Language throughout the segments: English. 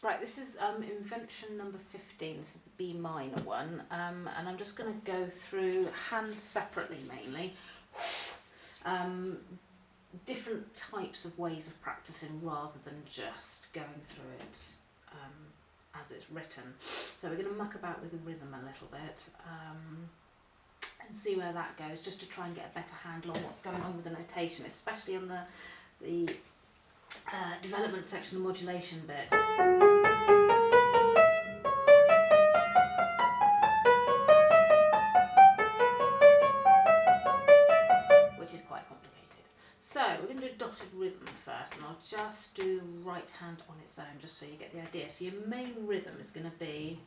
Right, this is Invention number 15. This is the B minor one, and I'm just going to go through hands separately mainly. Different types of ways of practicing rather than just going through it as it's written. So we're going to muck about with the rhythm a little bit and see where that goes, just to try and get a better handle on what's going on with the notation, especially on the development section, the modulation bit. Which is quite complicated. So we're going to do dotted rhythm first, and I'll just do the right hand on its own just so you get the idea. So your main rhythm is going to be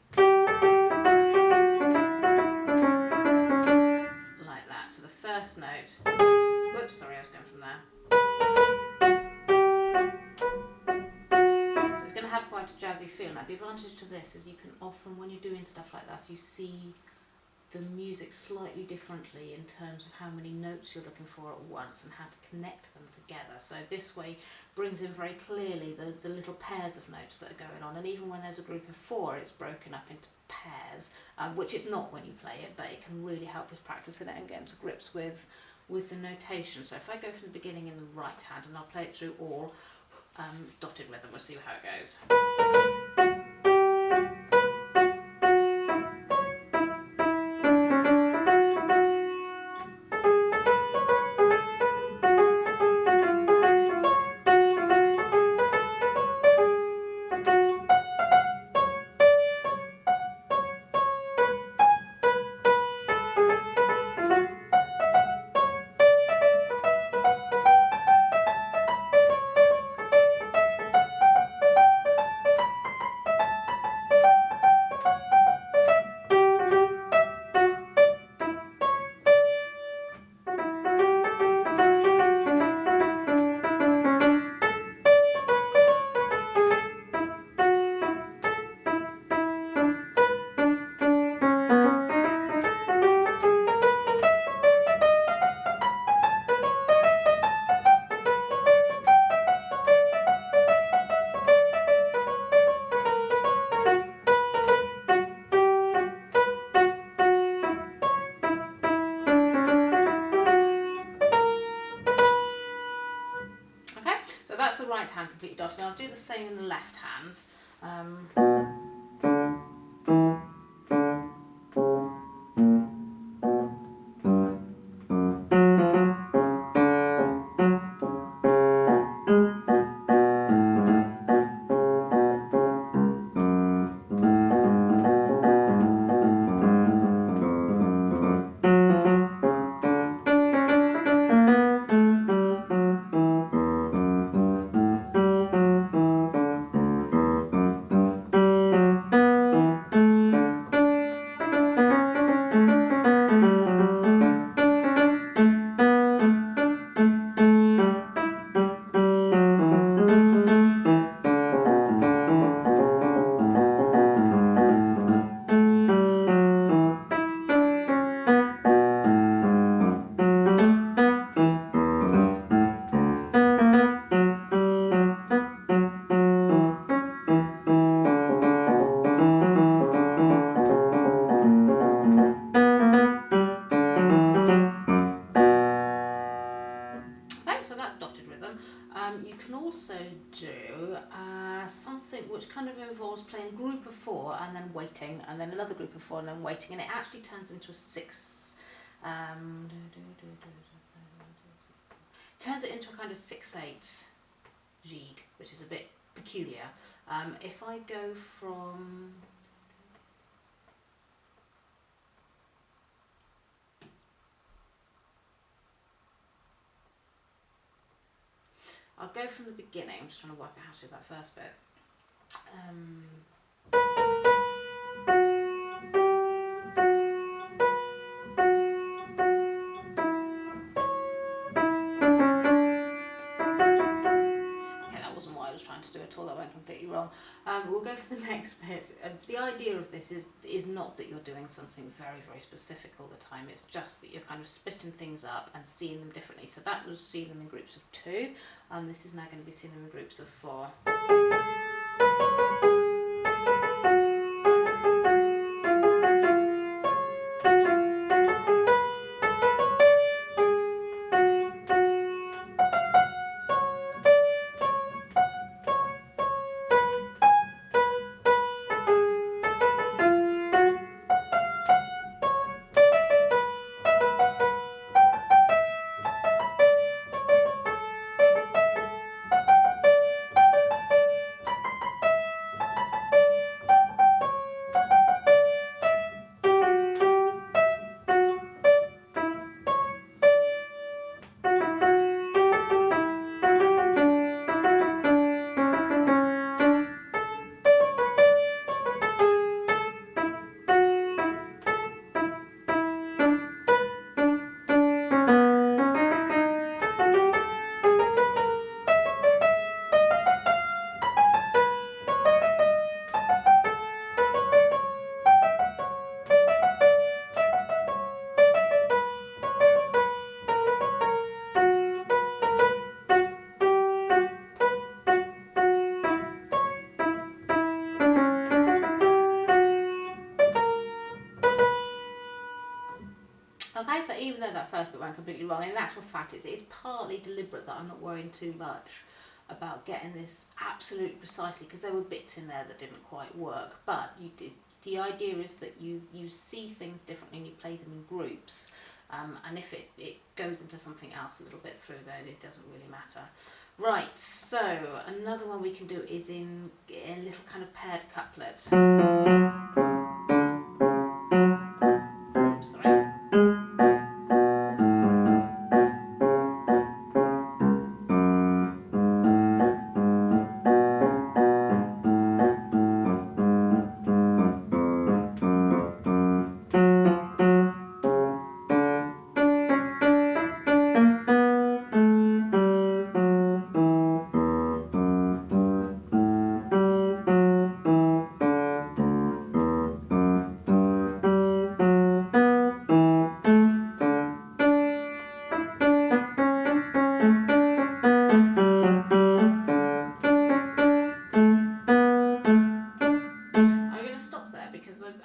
like that. So the first note, whoops, sorry, I was going from there. So it's going to have quite a jazzy feel. Now the advantage to this is you can often, when you're doing stuff like that, you see the music slightly differently in terms of how many notes you're looking for at once and how to connect them together. So this way brings in very clearly the little pairs of notes that are going on, and even when there's a group of 4 it's broken up into pairs, which it's not when you play it, but it can really help with practicing it and getting to grips with the notation. So if I go from the beginning in the right hand and I'll play it through all dotted rhythm, we'll see how it goes. So that's the right hand completely dotted, and I'll do the same in the left hand. So that's dotted rhythm. You can also do something which kind of involves playing a group of 4 and then waiting, and then another group of 4 and then waiting, and it actually turns into a 6. Turns it into a kind of 6/8 jig, which is a bit peculiar. If I go from I'll go from the beginning. I'm just trying to work out how to do that first bit. Okay, that wasn't what I was trying to do at all. That went completely wrong. We'll go for the next bit. The idea of this is not that you're doing something very, very specific all the time. It's just that you're kind of splitting things up and seeing them differently. So that was seeing them in groups of 2. This is now going to be seeing them in groups of 4. Okay, so even though that first bit went completely wrong, in actual fact it's partly deliberate that I'm not worrying too much about getting this absolute precisely, because there were bits in there that didn't quite work, but the idea is that you see things differently and you play them in groups, and if it goes into something else a little bit through there, it doesn't really matter. Right, so another one we can do is in a little kind of paired couplet. Oops, sorry.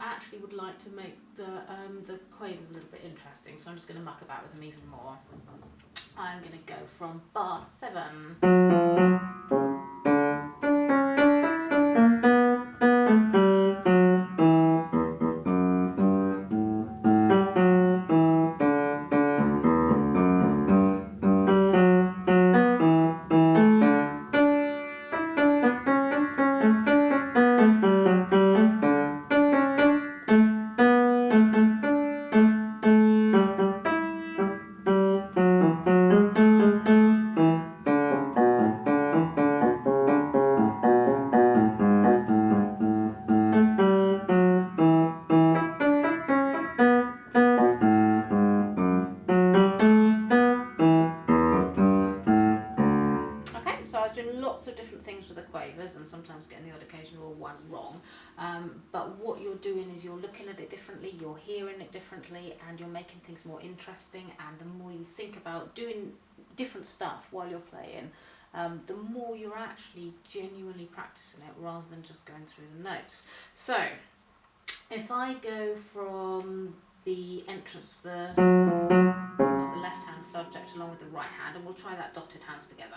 Actually would like to make the quavers a little bit interesting, so I'm just going to muck about with them even more. I'm going to go from bar 7. So I was doing lots of different things with the quavers and sometimes getting the odd occasional one wrong, but what you're doing is you're looking at it differently, you're hearing it differently, and you're making things more interesting. And the more you think about doing different stuff while you're playing, the more you're actually genuinely practicing it rather than just going through the notes. So if I go from the entrance of the left hand subject along with the right hand, and we'll try that dotted hands together.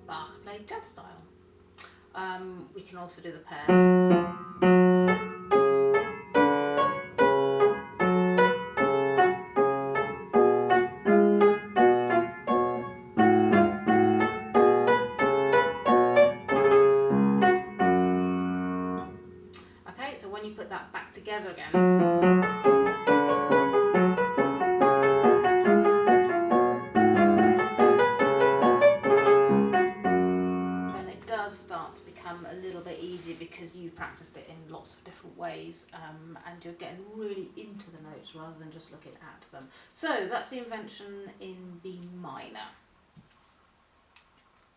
Bach played jazz style. We can also do the pairs. Okay, so when you put that back together again, then it does start to become a little bit easier because you've practiced it in lots of different ways, and you're getting really into the notes rather than just looking at them. So that's the Invention in B minor.